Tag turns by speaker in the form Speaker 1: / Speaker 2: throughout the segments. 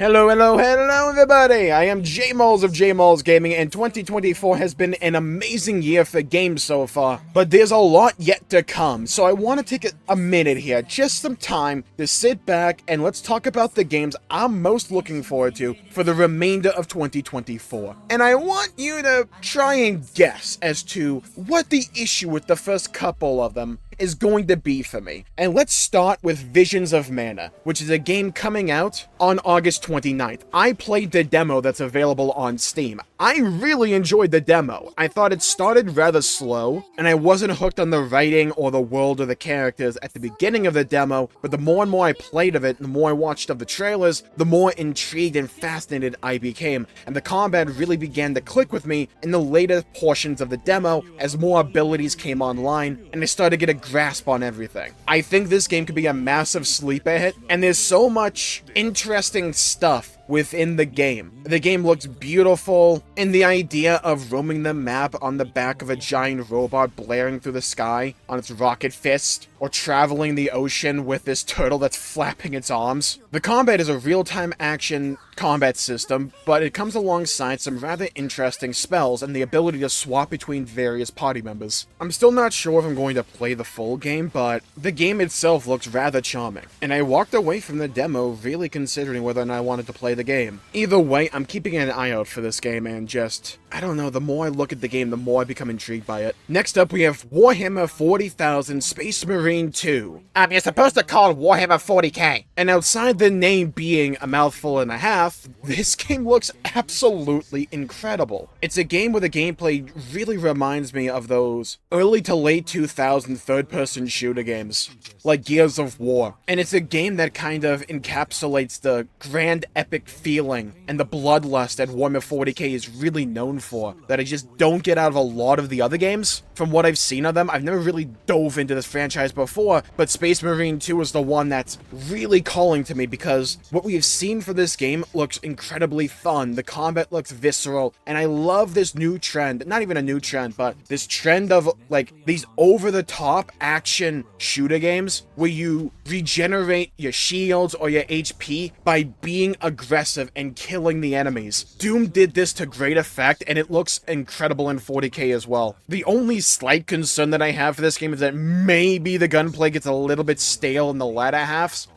Speaker 1: Hello everybody! I am Jmulls of Jmulls Gaming, and 2024 has been an amazing year for games so far, but there's a lot yet to come, so I want to take a minute here, just some time to sit back and let's talk about the games I'm most looking forward to for the remainder of 2024. And I want you to try and guess as to what the issue with the first couple of them is going to be for me. And let's start with Visions of Mana, which is a game coming out on August 29th. I played the demo that's available on Steam. I really enjoyed the demo. I thought it started rather slow, and I wasn't hooked on the writing or the world or the characters at the beginning of the demo, but the more and more I played of it, and the more I watched of the trailers, the more intrigued and fascinated I became, and the combat really began to click with me in the later portions of the demo as more abilities came online, and I started to get a grasp on everything. I think this game could be a massive sleeper hit, and there's so much interesting stuff within the game. The game looks beautiful, and the idea of roaming the map on the back of a giant robot blaring through the sky on its rocket fist, or traveling the ocean with this turtle that's flapping its arms. The combat is a real-time action combat system, but it comes alongside some rather interesting spells and the ability to swap between various party members. I'm still not sure if I'm going to play the full game, but the game itself looks rather charming, and I walked away from the demo really considering whether or not I wanted to play the game. Either way, I'm keeping an eye out for this game, and just, I don't know, the more I look at the game, the more I become intrigued by it. Next up, we have Warhammer 40,000 Space Marine 2.
Speaker 2: You're supposed to call it Warhammer 40k.
Speaker 1: And outside the name being a mouthful and a half, this game looks absolutely incredible. It's a game where the gameplay really reminds me of those early to late 2000 third-person shooter games, like Gears of War. And it's a game that kind of encapsulates the grand epic feeling and the bloodlust that Warhammer 40k is really known for, that I just don't get out of a lot of the other games. From what I've seen of them, I've never really dove into this franchise before, but Space Marine 2 is the one that's really calling to me because what we have seen for this game looks incredibly fun, the combat looks visceral, and I love this new trend, not even a new trend, but this trend of like these over-the-top action shooter games where you regenerate your shields or your HP by being aggressive and killing the enemies. Doom did this to great effect, and it looks incredible in 40k as well. The only slight concern that I have for this game is that maybe the gunplay gets a little bit stale in the latter half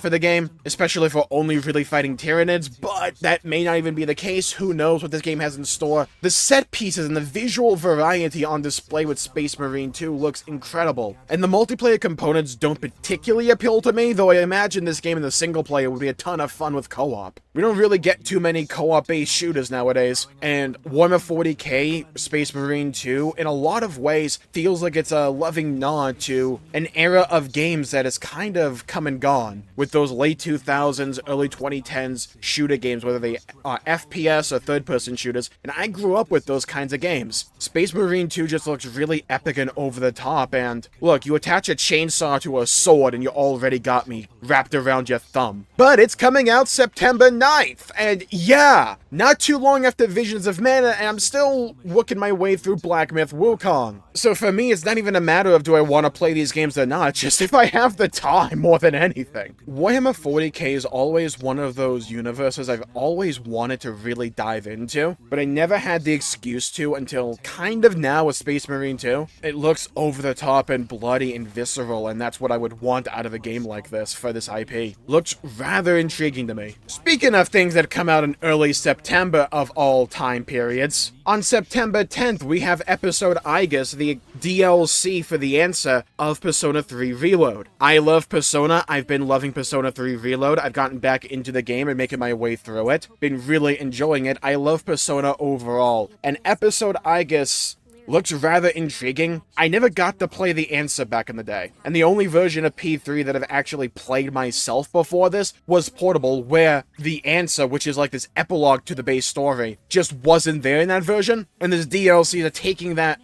Speaker 1: of the game, especially if we're only really fighting Tyranids, but that may not even be the case. Who knows what this game has in store. The set pieces and the visual variety on display with Space Marine 2 looks incredible, and the multiplayer components don't particularly appeal to me, though I imagine this game in the single player would be a ton of fun with co-op. We don't really get too many co-op based shooters nowadays, and Warhammer 40k Space Marine 2 in a lot of ways feels like it's a loving nod to an era of games that has kind of come and gone, with those late 2000s, early 2010s shooter games, whether they are FPS or third-person shooters, and I grew up with those kinds of games. Space Marine 2 just looks really epic and over the top, and look, you attach a chainsaw to a sword and you already got me wrapped around your thumb. But it's coming out September 9th, and yeah, not too long after Visions of Mana, and I'm still working my way through Black Myth Wukong. So for me, it's not even a matter of do I want to play these games or not, just if I have the time more than anything. Warhammer 40k is always one of those universes I've always wanted to really dive into, but I never had the excuse to until kind of now with Space Marine 2. It looks over the top and bloody and visceral, and that's what I would want out of a game like this for this IP. Looks rather intriguing to me. Speaking of things that come out in early September of all time periods, on September 10th we have Episode Igus, the DLC for the answer of Persona 3 Reload. I love Persona. I've been loving Persona 3 Reload. I've gotten back into the game and making my way through it. Been really enjoying it. I love Persona overall. And Episode Igus looks rather intriguing. I never got to play the answer back in the day, and the only version of P3 that I've actually played myself before this was Portable, where the answer, which is like this epilogue to the base story, just wasn't there in that version, and this DLC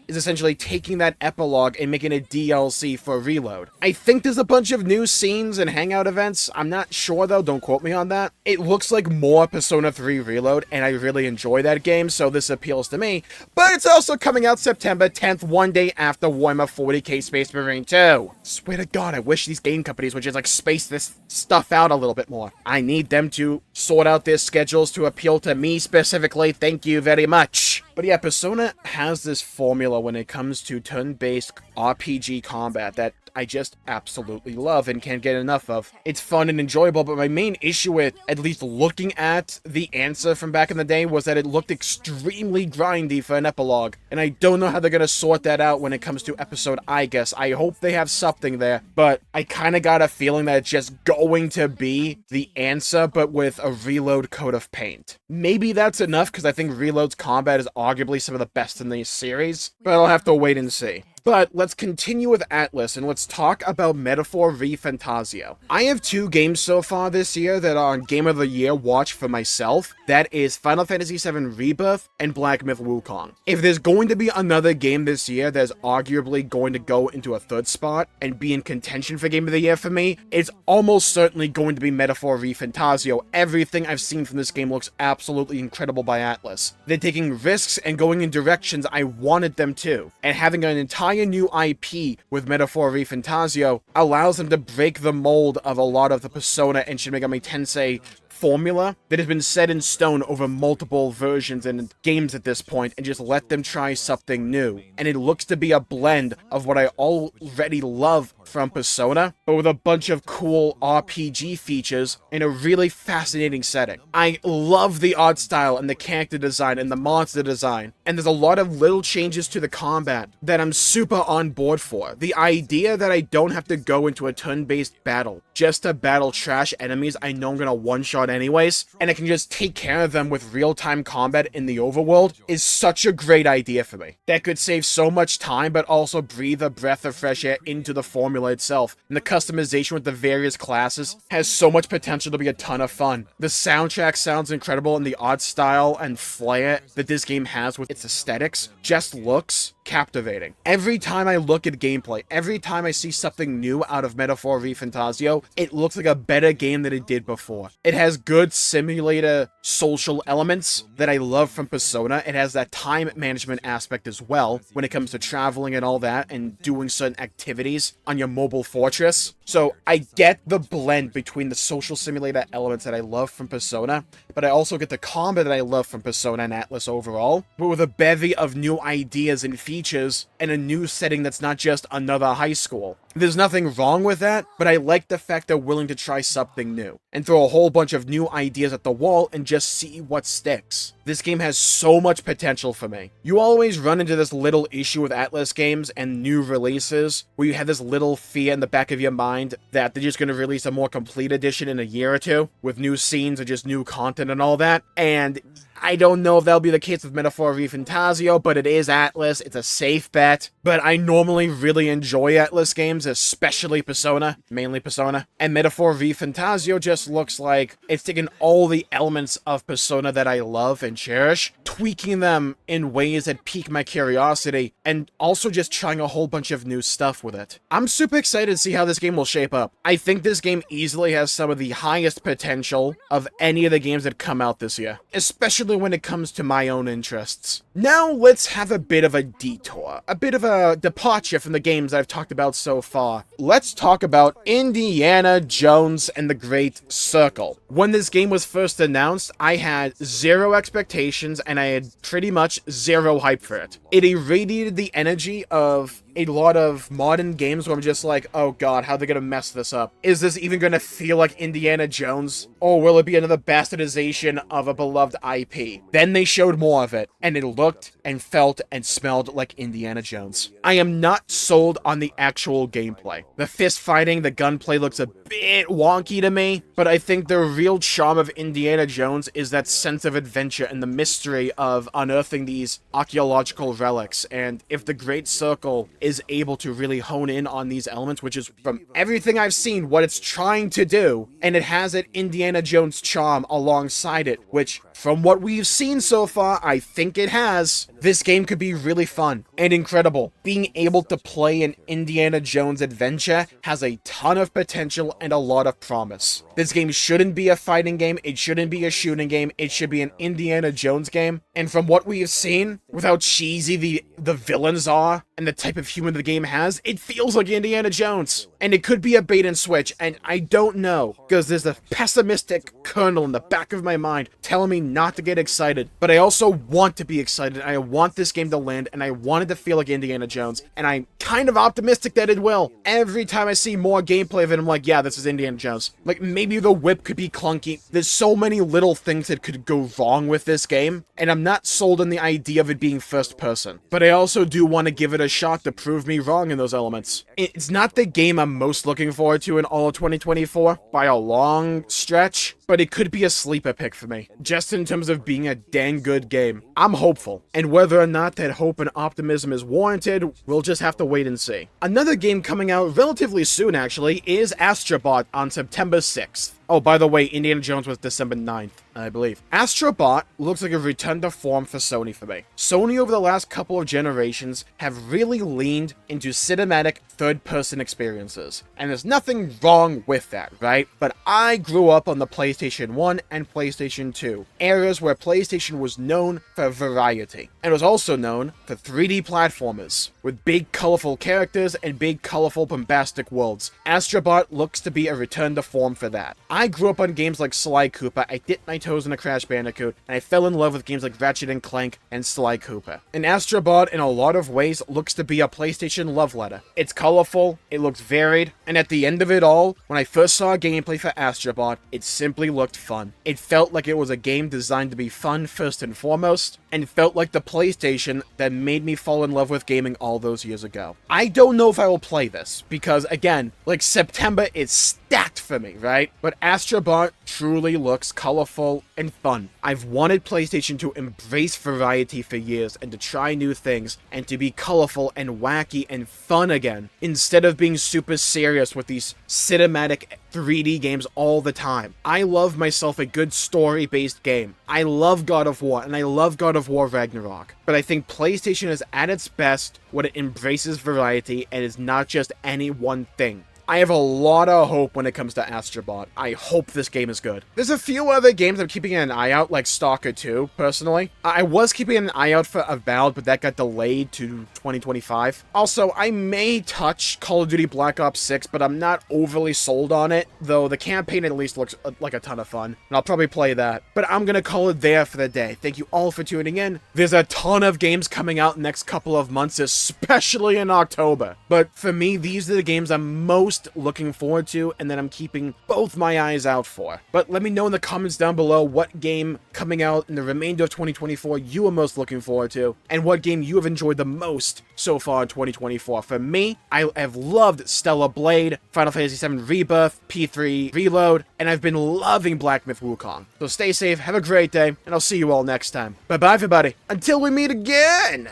Speaker 1: is essentially taking that epilogue and making a DLC for Reload. I think there's a bunch of new scenes and hangout events. I'm not sure though, don't quote me on that. It looks like more Persona 3 Reload, and I really enjoy that game, so this appeals to me, but it's also coming out September 10th, one day after Warhammer 40k Space Marine 2. Swear to God, I wish these game companies would just like space this stuff out a little bit more. I need them to sort out their schedules to appeal to me specifically. Thank you very much. But yeah, Persona has this formula when it comes to turn-based RPG combat that I just absolutely love and can't get enough of. It's fun and enjoyable, but my main issue with at least looking at the answer from back in the day was that it looked extremely grindy for an epilogue, and I don't know how they're gonna sort that out when it comes to episode I guess. I hope they have something there, but I kinda got a feeling that it's just going to be the answer, but with a reload coat of paint. Maybe that's enough, because I think Reload's combat is arguably some of the best in the series, but I'll have to wait and see. But let's continue with Atlas, and let's talk about Metaphor v Fantasio. I have 2 games so far this year that are on Game of the Year watch for myself. That is Final Fantasy VII Rebirth and Black Myth Wukong. If there's going to be another game this year that's arguably going to go into a 3rd spot and be in contention for Game of the Year for me, it's almost certainly going to be Metaphor v Fantasio. Everything I've seen from this game looks absolutely incredible by Atlas. They're taking risks and going in directions I wanted them to, and having an entire new IP with Metaphor v Fantasio allows them to break the mold of a lot of the Persona and Shin Megami Tensei formula that has been set in stone over multiple versions and games at this point, and just let them try something new. And it looks to be a blend of what I already love from Persona, but with a bunch of cool RPG features in a really fascinating setting. I love the art style and the character design and the monster design, and there's a lot of little changes to the combat that I'm super on board for. The idea that I don't have to go into a turn-based battle just to battle trash enemies I know I'm gonna one-shot anyways, and I can just take care of them with real-time combat in the overworld is such a great idea for me. That could save so much time, but also breathe a breath of fresh air into the formula itself. And the customization with the various classes has so much potential to be a ton of fun. The soundtrack sounds incredible, and the art style and flair that this game has with its aesthetics just looks captivating. Every time I look at gameplay, every time I see something new out of Metaphor v Fantasio, it looks like a better game than it did before. It has good simulator social elements that I love from Persona. It has that time management aspect as well when it comes to traveling and all that and doing certain activities on your mobile fortress. So I get the blend between the social simulator elements that I love from Persona, but I also get the combat that I love from Persona and Atlas overall, but with a bevy of new ideas and features and a new setting that's not just another high school. There's nothing wrong with that, but I like the fact they're willing to try something new and throw a whole bunch of new ideas at the wall and just see what sticks. This game has so much potential for me. You always run into this little issue with Atlas games and new releases where you have this little fear in the back of your mind that they're just going to release a more complete edition in a year or two with new scenes and just new content and all that. And I don't know if that'll be the case with Metaphor v Fantasio, but it is Atlas. It's a safe bet. But I normally really enjoy Atlas games, especially Persona, mainly Persona. And Metaphor v Fantasio just looks like it's taking all the elements of Persona that I love and cherish, tweaking them in ways that pique my curiosity, and also just trying a whole bunch of new stuff with it. I'm super excited to see how this game will shape up. I think this game easily has some of the highest potential of any of the games that come out this year, especially when it comes to my own interests. Now let's have a bit of a detour, a bit of a departure from the games I've talked about so far. Let's talk about Indiana Jones and the Great Circle. When this game was first announced, I had zero expectations and I had pretty much zero hype for it. It irradiated the energy of a lot of modern games where I'm just like, oh god, how are they gonna mess this up? Is this even gonna feel like Indiana Jones? Or will it be another bastardization of a beloved IP? Then they showed more of it, and it looked and felt and smelled like Indiana Jones. I am not sold on the actual gameplay. The fist fighting, the gunplay looks a bit wonky to me, but I think the real charm of Indiana Jones is that sense of adventure and the mystery of unearthing these archaeological relics, and if the Great Circle is able to really hone in on these elements, which is, from everything I've seen, what it's trying to do, and it has an Indiana Jones charm alongside it, which, from what we've seen so far, I think it has. This game could be really fun and incredible. Being able to play an Indiana Jones adventure has a ton of potential and a lot of promise. This game shouldn't be a fighting game, it shouldn't be a shooting game, it should be an Indiana Jones game, and from what we have seen, with how cheesy the villains are, and the type of humor the game has, it feels like Indiana Jones. And it could be a bait and switch, and I don't know, because there's a pessimistic kernel in the back of my mind telling me not to get excited. But I also want to be excited, I want this game to land, and I want it to feel like Indiana Jones, and I'm kind of optimistic that it will. Every time I see more gameplay of it, I'm like, yeah, this is Indiana Jones. Like, maybe the whip could be clunky. There's so many little things that could go wrong with this game, and I'm not sold on the idea of it being first person. But I also do want to give it a shot to prove me wrong in those elements. It's not the game I'm most looking forward to in all of 2024, by a long stretch, but it could be a sleeper pick for me, just in terms of being a dang good game. I'm hopeful, and whether or not that hope and optimism is warranted, we'll just have to wait and see. Another game coming out relatively soon, actually, is Astrobot on September 6th. Oh, by the way, Indiana Jones was December 9th, I believe. Astrobot looks like a return to form for Sony for me. Sony over the last couple of generations have really leaned into cinematic third-person experiences. And there's nothing wrong with that, right? But I grew up on the PlayStation 1 and PlayStation 2, eras where PlayStation was known for variety. And was also known for 3D platformers, with big colorful characters and big colorful bombastic worlds. Astrobot looks to be a return to form for that. I grew up on games like Sly Cooper, I dipped my toes in a Crash Bandicoot, and I fell in love with games like Ratchet & Clank and Sly Cooper. And Astrobot, in a lot of ways, looks to be a PlayStation love letter. It's colorful, it looks varied, and at the end of it all, when I first saw gameplay for Astrobot, it simply looked fun. It felt like it was a game designed to be fun first and foremost, and felt like the PlayStation that made me fall in love with gaming all those years ago. I don't know if I will play this, because again, like, September is stacked for me, right? But Astrobot truly looks colorful and fun. I've wanted PlayStation to embrace variety for years and to try new things and to be colorful and wacky and fun again, instead of being super serious with these cinematic 3D games all the time. I love myself a good story-based game. I love God of War, and I love God of War Ragnarok. But I think PlayStation is at its best when it embraces variety and is not just any one thing. I have a lot of hope when it comes to Astrobot. I hope this game is good. There's a few other games I'm keeping an eye out, like Stalker 2, personally. I was keeping an eye out for Avowed, but that got delayed to 2025. Also, I may touch Call of Duty Black Ops 6, but I'm not overly sold on it, though the campaign at least looks like a ton of fun, and I'll probably play that. But I'm gonna call it there for the day. Thank you all for tuning in. There's a ton of games coming out next couple of months, especially in October. But for me, these are the games I'm most looking forward to and that I'm keeping both my eyes out for. But let me know in the comments down below what game coming out in the remainder of 2024 you are most looking forward to, and what game you have enjoyed the most so far in 2024. For me, I have loved Stellar Blade, Final Fantasy VII Rebirth, P3 Reload, and I've been loving Black Myth Wukong. So stay safe, have a great day, and I'll see you all next time. Bye bye everybody, until we meet again!